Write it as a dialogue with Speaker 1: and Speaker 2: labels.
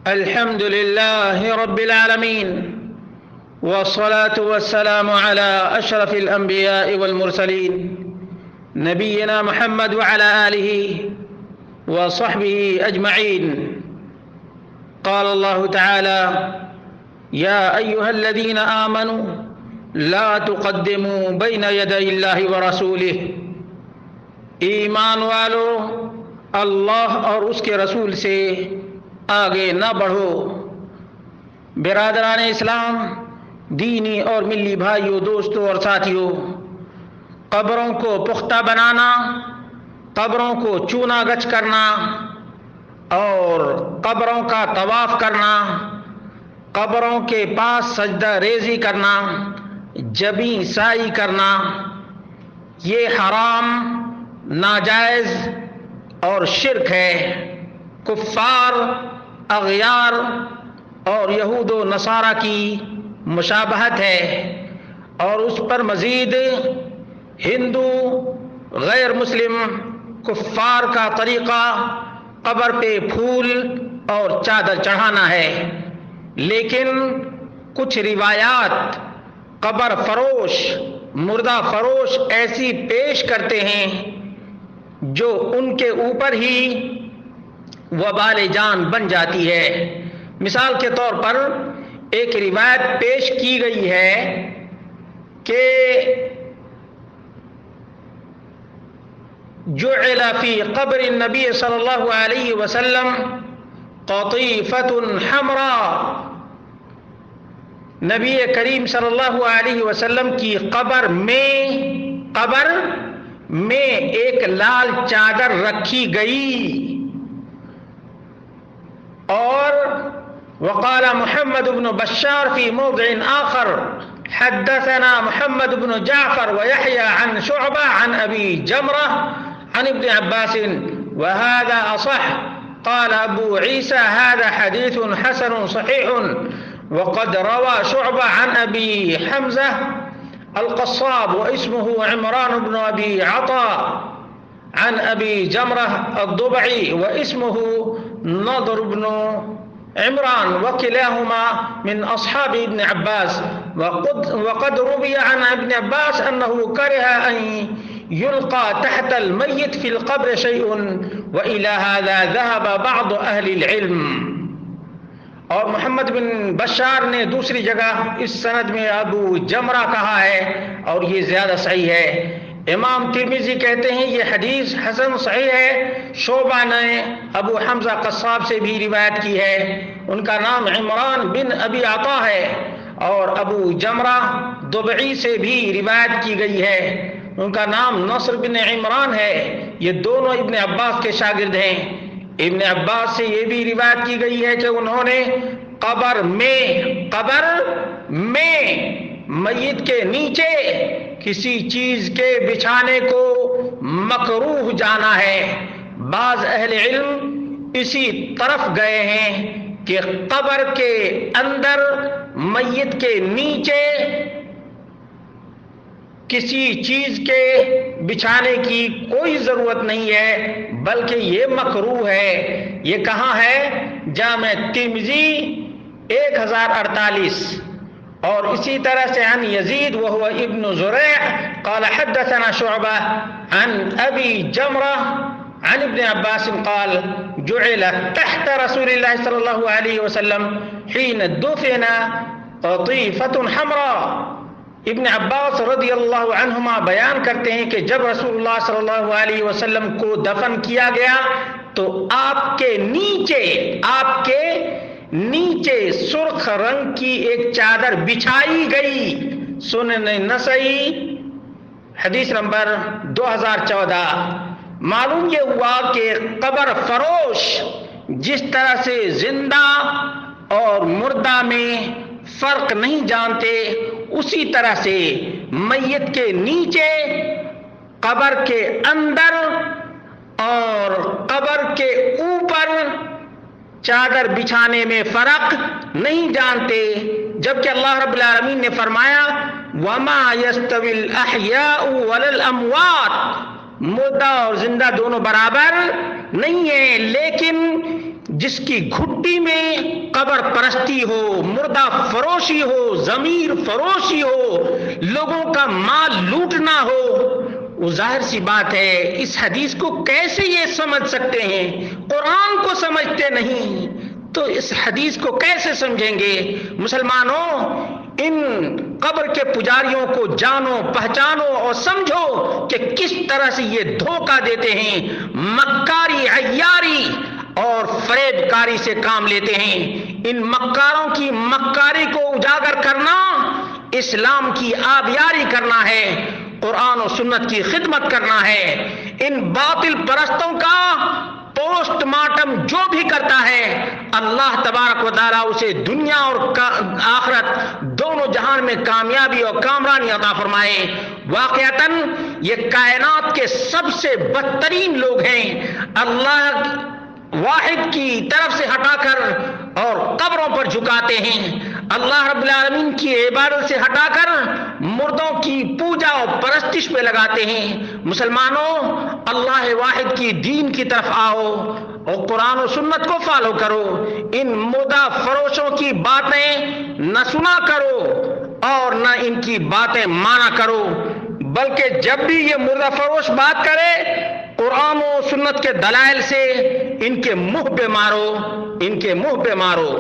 Speaker 1: الحمد لله رب العالمين والصلاة والسلام على أشرف الأنبياء والمرسلين نبينا محمد وعلى آله وصحبه أجمعين. قال الله تعالى: يا أيها الذين آمنوا لا تقدموا بين يدي الله ورسوله. ایمان والو، اللہ اور اس کے رسول سے آگے نہ بڑھو. برادران اسلام، دینی اور ملی بھائیوں، دوستوں اور ساتھیوں، قبروں کو پختہ بنانا، قبروں کو چونا گچ کرنا اور قبروں کا طواف کرنا، قبروں کے پاس سجدہ ریزی کرنا، جبیں سائی کرنا، یہ حرام، ناجائز اور شرک ہے. کفار، اغیار اور یہود و نصارہ کی مشابہت ہے، اور اس پر مزید ہندو غیر مسلم کفار کا طریقہ قبر پہ پھول اور چادر چڑھانا ہے. لیکن کچھ روایات قبر فروش، مردہ فروش ایسی پیش کرتے ہیں جو ان کے اوپر ہی وبال جان بن جاتی ہے. مثال کے طور پر ایک روایت پیش کی گئی ہے کہ جعل فی قبر النبی صلی اللہ علیہ وسلم قطیفۃ حمراء. نبی کریم صلی اللہ علیہ وسلم کی قبر میں ایک لال چادر رکھی گئی. اور وقال محمد بن بشار في موضع آخر: حدثنا محمد بن جعفر ويحيى عن شعبة عن أبي جمرة عن ابن عباس وهذا أصح. قال أبو عيسى: هذا حديث حسن صحيح. وقد روى شعبة عن أبي حمزة القصاب واسمه عمران بن أبي عطاء عن أبي جمرة الضبعي واسمه نضر بن عمران وكلاهما من أصحاب ابن عباس. وقد روي عن ابن عباس أنه كره أن يلقى تحت الميت في القبر شيء وإلى هذا ذهب بعض أهل العلم. اور محمد بن بشار نے دوسری جگہ اس سند میں ابو جمرہ کہا ہے، اور یہ زیادہ صحیح ہے. امام ترمذی کہتے ہیں یہ حدیث حسن صحیح ہے. شعبہ نے ابو حمزہ قصاب سے بھی روایت کی ہے، ان کا نام عمران بن ابی عطا ہے، اور ابو جمرہ ضبعی سے بھی روایت کی گئی ہے، ان کا نام نصر بن عمران ہے. یہ دونوں ابن عباس کے شاگرد ہیں. ابن عباس سے یہ بھی روایت کی گئی ہے کہ انہوں نے قبر میں میت کے نیچے کسی چیز کے بچھانے کو مکروہ جانا ہے. بعض اہل علم اسی طرف گئے ہیں کہ قبر کے اندر میت کے نیچے کسی چیز کے بچھانے کی کوئی ضرورت نہیں ہے، بلکہ یہ مکروہ ہے. یہ کہاں ہے؟ جامع ترمذی 1048. اور اسی طرح سے عن یزید وهو ابن زریع قال حدثنا شعبہ عن ابی جمرہ عن ابن عباس قال جعل تحت رسول اللہ صلی اللہ علیہ وسلم حين دفن قطیفۃ حمراء. ابن عباس رضی اللہ عنہما بیان کرتے ہیں کہ جب رسول اللہ صلی اللہ علیہ وسلم کو دفن کیا گیا تو آپ کے نیچے سرخ رنگ کی ایک چادر بچھائی گئی. سنن نسائی حدیث نمبر 2014. معلوم یہ ہوا کہ قبر فروش جس طرح سے زندہ اور مردہ میں فرق نہیں جانتے، اسی طرح سے میت کے نیچے، قبر کے اندر اور قبر کے اوپر چادر بچھانے میں فرق نہیں جانتے. جبکہ اللہ رب العالمین نے فرمایا وَمَا يَسْتَوِي الْأَحْيَاءُ وَلَا الْأَمْوَاتُ، مردہ اور زندہ دونوں برابر نہیں ہیں، لیکن جس کی گھٹی میں قبر پرستی ہو، مردہ فروشی ہو، ضمیر فروشی ہو، لوگوں کا مال لوٹنا ہو، وہ ظاہر سی بات ہے اس حدیث کو کیسے یہ سمجھ سکتے ہیں؟ قرآن کو سمجھتے نہیں تو اس حدیث کو کیسے سمجھیں گے؟ مسلمانوں، ان قبر کے پجاریوں کو جانو، پہچانو اور سمجھو کہ کس طرح سے یہ دھوکہ دیتے ہیں، مکاری، عیاری اور فریب کاری سے کام لیتے ہیں۔ ان مکاروں کی مکاری کو اجاگر کرنا اسلام کی آبیاری کرنا ہے، قرآن و سنت کی خدمت کرنا ہے۔ ان باطل پرستوں کا پوسٹ مارٹم جو بھی کرتا ہے، اللہ تبارک و تعالیٰ اسے دنیا اور آخرت دونوں جہان میں کامیابی اور کامرانی عطا فرمائے۔ واقعتاً یہ کائنات کے سب سے بدترین لوگ ہیں، اللہ واحد کی طرف سے ہٹا کر اور قبروں پر جھکاتے ہیں، اللہ رب العالمین کی عبادت سے ہٹا کر مردوں کی پوجا اور پرستش پہ لگاتے ہیں۔ مسلمانوں، اللہ واحد کی دین کی طرف آؤ اور قرآن و سنت کو فالو کرو، ان مردہ فروشوں کی باتیں نہ سنا کرو اور نہ ان کی باتیں مانا کرو، بلکہ جب بھی یہ مردہ فروش بات کرے قرآن و سنت کے دلائل سے ان کے منہ پہ مارو، ان کے منہ پہ مارو۔